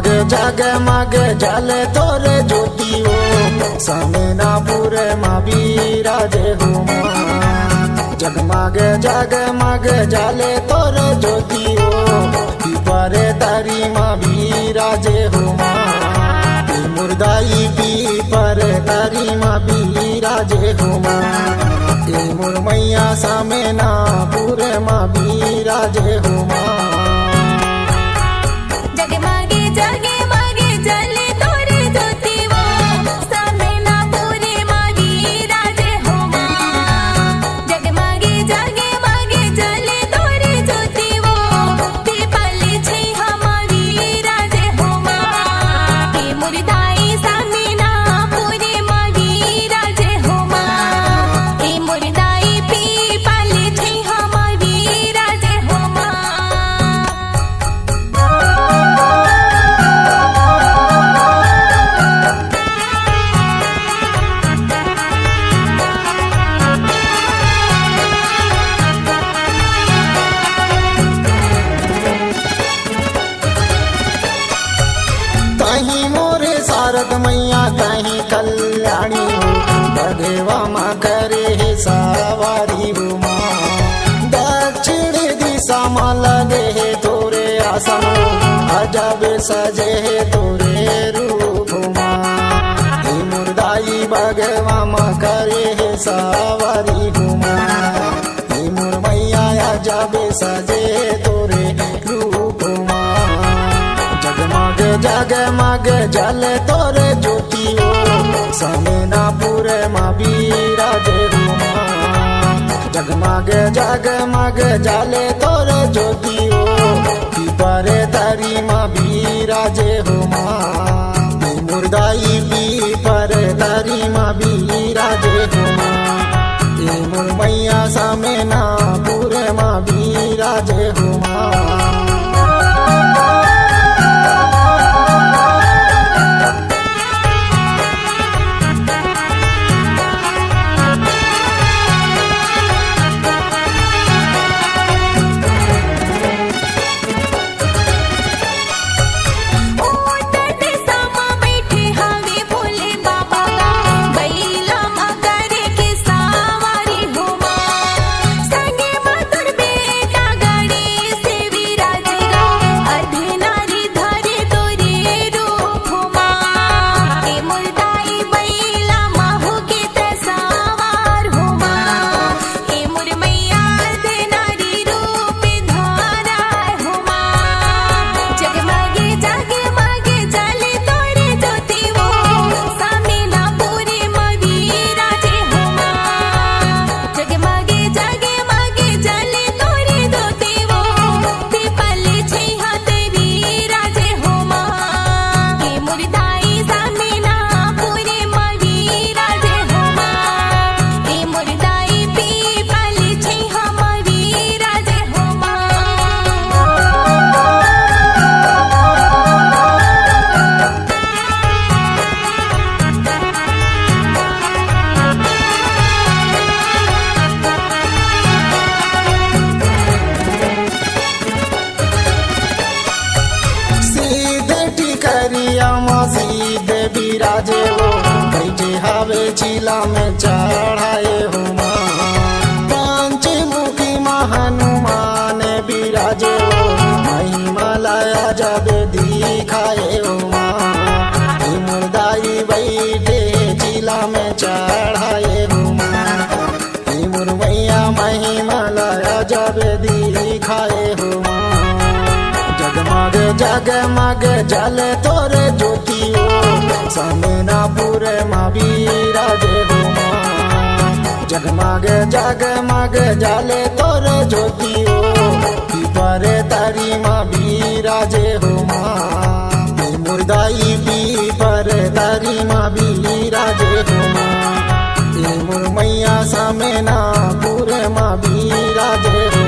जगमग जले तोरे ज्योतिओ समेनापुर मा बिराजे हो जगमग जले तोरे ज्योतिओ पीपरे तरी मा बिराजे हो मुर्दाई पीपर तरी मा बिराजे हो मुरमैया समेनापुर मा बिराजे हो कहीं मोरे शारद मैया कहीं कल्याणी बघेवा माँ करे है सवारी हो दक्षिण दिशा माँ लगे है तोरे आसन अजब सजे है तोरे रूप मुर्दाई बघेवा माँ करे है सवारी हो मुरमैया अजब सजे तोरे रूप जगमग जले तोरे ज्योतिओ समेनापुर मा बिराजे हो जगमग जले तोरे ज्योतिओ पीपरे तरी मा बिराजे हो मुर्दाई पीपर तरी मा बिराजे हो मुरमैया समेनापुर मा बिराजे हो सीधे बिराजे हो बैठे हवे चिला में चढ़ाए हो पंचमुखी हनुमान बिराजे हो महिमालया जब दिखाए हो मुर्दाई बैठे चिला में चढ़ाए हो मुरमैया महिमालया जब दिखाए हो जगमग जले तोरे ज्योतिओ समेनापुर मा बिराजे हो जगमग जले तोरे ज्योतिओ पीपरे तरी मा बिराजे हो मुर्दाई पीपर तरी मा बिराजे हो मुरमैया समेनापुर मा बिराजे हो